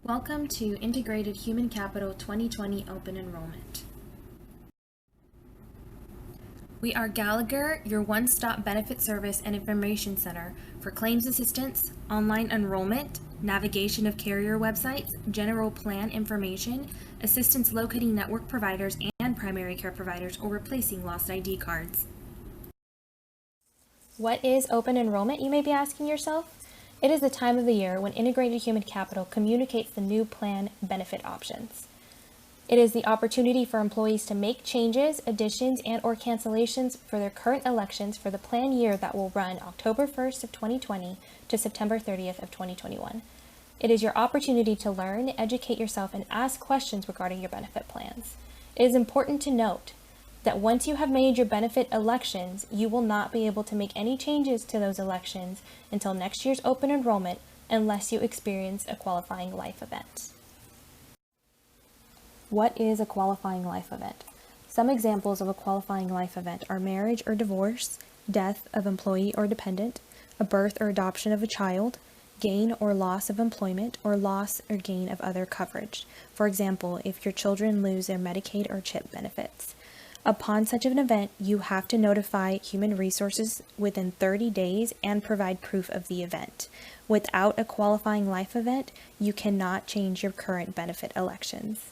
Welcome to Integrated Human Capital 2020 Open Enrollment. We are Gallagher, your one-stop benefit service and information center for claims assistance, online enrollment, navigation of carrier websites, general plan information, assistance locating network providers and primary care providers, or replacing lost ID cards. What is open enrollment, you may be asking yourself? It is the time of the year when Integrated Human Capital communicates the new plan benefit options. It is the opportunity for employees to make changes, additions, and/or cancellations for their current elections for the plan year that will run October 1st of 2020 to September 30th of 2021. It is your opportunity to learn, educate yourself, and ask questions regarding your benefit plans. It is important to note that once you have made your benefit elections, you will not be able to make any changes to those elections until next year's open enrollment unless you experience a qualifying life event. What is a qualifying life event? Some examples of a qualifying life event are marriage or divorce, death of employee or dependent, a birth or adoption of a child, gain or loss of employment, or loss or gain of other coverage. For example, if your children lose their Medicaid or CHIP benefits. Upon such an event, you have to notify Human Resources within 30 days and provide proof of the event. Without a qualifying life event, you cannot change your current benefit elections.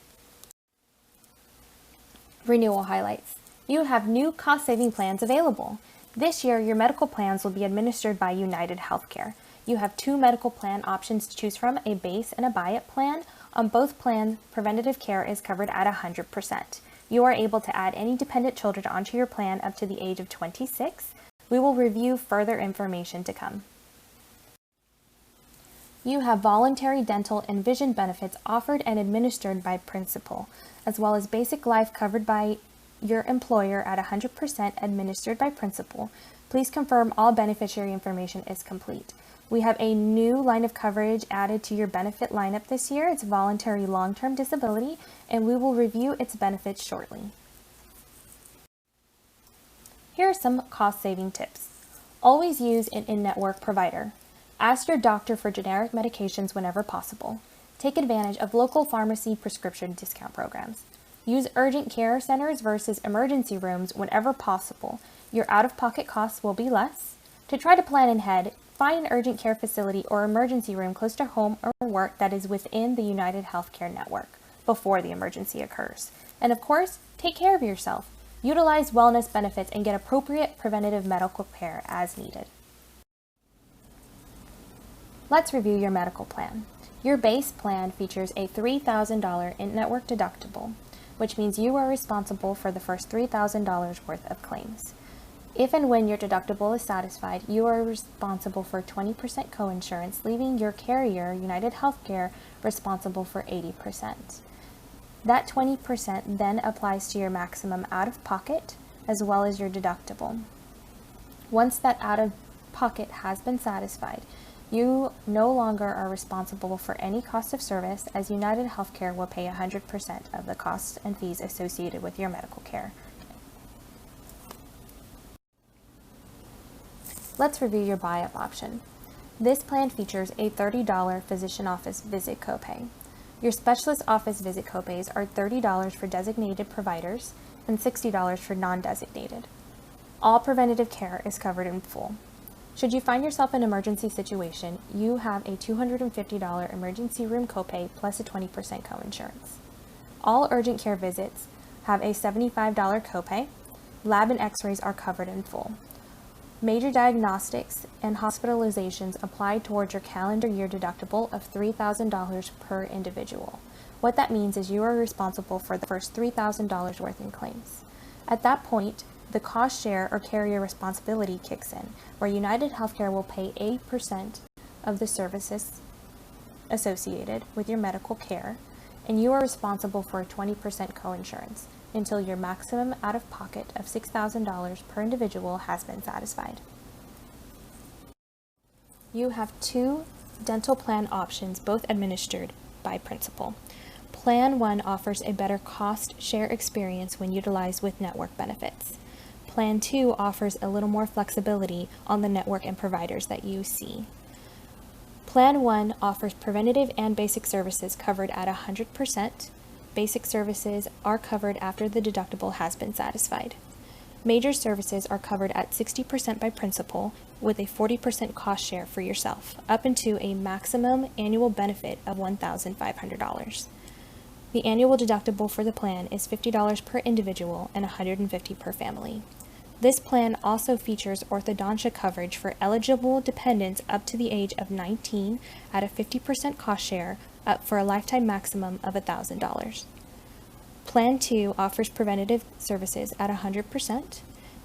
Renewal highlights. You have new cost-saving plans available. This year, your medical plans will be administered by United Healthcare. You have two medical plan options to choose from, a base and a buy-up plan. On both plans, preventative care is covered at 100%. You are able to add any dependent children onto your plan up to the age of 26. We will review further information to come. You have voluntary dental and vision benefits offered and administered by Principal, as well as basic life covered by your employer at 100% administered by Principal. Please confirm all beneficiary information is complete. We have a new line of coverage added to your benefit lineup this year. It's voluntary long-term disability, and we will review its benefits shortly. Here are some cost-saving tips. Always use an in-network provider. Ask your doctor for generic medications whenever possible. Take advantage of local pharmacy prescription discount programs. Use urgent care centers versus emergency rooms whenever possible. Your out-of-pocket costs will be less. To try to plan ahead, find an urgent care facility or emergency room close to home or work that is within the United Healthcare network before the emergency occurs. And of course, take care of yourself. Utilize wellness benefits and get appropriate preventative medical care as needed. Let's review your medical plan. Your base plan features a $3,000 in-network deductible, which means you are responsible for the first $3,000 worth of claims. If and when your deductible is satisfied, you are responsible for 20% coinsurance, leaving your carrier, United Healthcare, responsible for 80%. That 20% then applies to your maximum out-of-pocket as well as your deductible. Once that out-of-pocket has been satisfied, you no longer are responsible for any cost of service, as United Healthcare will pay 100% of the costs and fees associated with your medical care. Let's review your buy-up option. This plan features a $30 physician office visit copay. Your specialist office visit copays are $30 for designated providers and $60 for non-designated. All preventative care is covered in full. Should you find yourself in an emergency situation, you have a $250 emergency room copay plus a 20% coinsurance. All urgent care visits have a $75 copay. Lab and x-rays are covered in full. Major diagnostics and hospitalizations apply towards your calendar year deductible of $3,000 per individual. What that means is you are responsible for the first $3,000 worth in claims. At that point, the cost share or carrier responsibility kicks in, where United Healthcare will pay 8% of the services associated with your medical care, and you are responsible for a 20% coinsurance until your maximum out-of-pocket of $6,000 per individual has been satisfied. You have two dental plan options, both administered by Principal. Plan 1 offers a better cost share experience when utilized with network benefits. Plan 2 offers a little more flexibility on the network and providers that you see. Plan 1 offers preventative and basic services covered at 100%. Basic services are covered after the deductible has been satisfied. Major services are covered at 60% by principal with a 40% cost share for yourself, up into a maximum annual benefit of $1,500. The annual deductible for the plan is $50 per individual and $150 per family. This plan also features orthodontia coverage for eligible dependents up to the age of 19 at a 50% cost share, up for a lifetime maximum of $1,000. Plan 2 offers preventative services at 100%,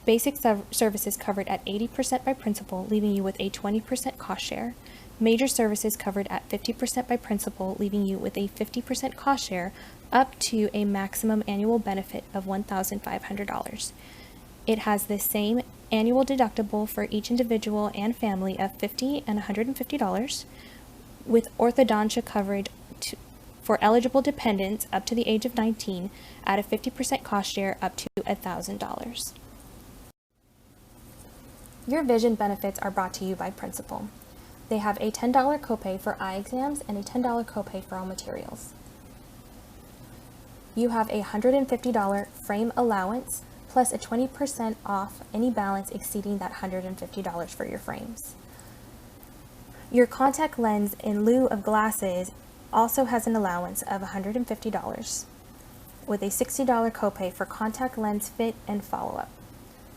basic services covered at 80% by principal, leaving you with a 20% cost share, major services covered at 50% by principal, leaving you with a 50% cost share, up to a maximum annual benefit of $1,500. It has the same annual deductible for each individual and family of $50 and $150, with orthodontia coverage for eligible dependents up to the age of 19 at a 50% cost share up to $1,000. Your vision benefits are brought to you by Principal. They have a $10 copay for eye exams and a $10 copay for all materials. You have a $150 frame allowance plus a 20% off any balance exceeding that $150 for your frames. Your contact lens in lieu of glasses also has an allowance of $150 with a $60 copay for contact lens fit and follow-up.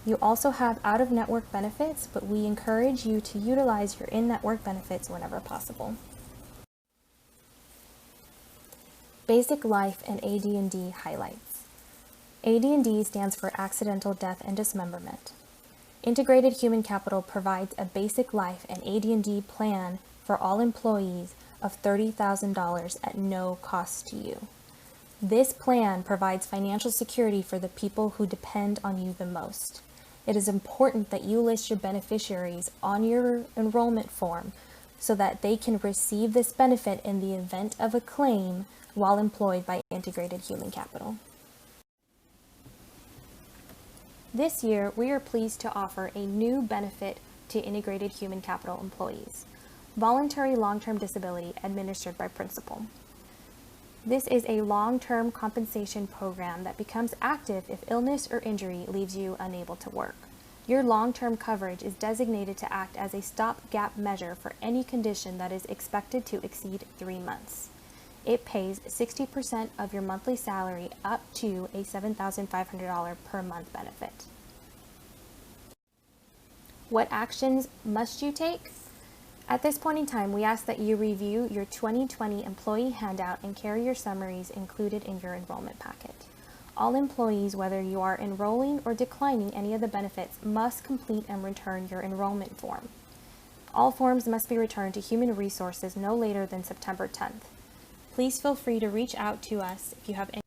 You also have out-of-network benefits, but we encourage you to utilize your in-network benefits whenever possible. Basic life and AD&D highlights. AD&D stands for Accidental Death and Dismemberment. Integrated Human Capital provides a basic life and AD&D plan for all employees of $30,000 at no cost to you. This plan provides financial security for the people who depend on you the most. It is important that you list your beneficiaries on your enrollment form so that they can receive this benefit in the event of a claim while employed by Integrated Human Capital. This year, we are pleased to offer a new benefit to Integrated Human Capital employees: voluntary long-term disability administered by Principal. This is a long-term compensation program that becomes active if illness or injury leaves you unable to work. Your long-term coverage is designated to act as a stopgap measure for any condition that is expected to exceed 3 months. It pays 60% of your monthly salary up to a $7,500 per month benefit. What actions must you take? At this point in time, we ask that you review your 2020 employee handout and carry your summaries included in your enrollment packet. All employees, whether you are enrolling or declining any of the benefits, must complete and return your enrollment form. All forms must be returned to Human Resources no later than September 10th. Please feel free to reach out to us if you have any.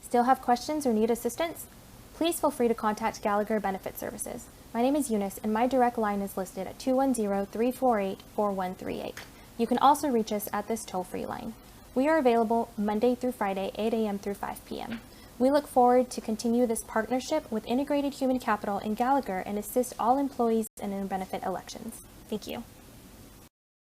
Still have questions or need assistance? Please feel free to contact Gallagher Benefit Services. My name is Eunice, and my direct line is listed at 210-348-4138. You can also reach us at this toll-free line. We are available Monday through Friday, 8 a.m. through 5 p.m. We look forward to continue this partnership with Integrated Human Capital and Gallagher and assist all employees in their benefit elections. Thank you.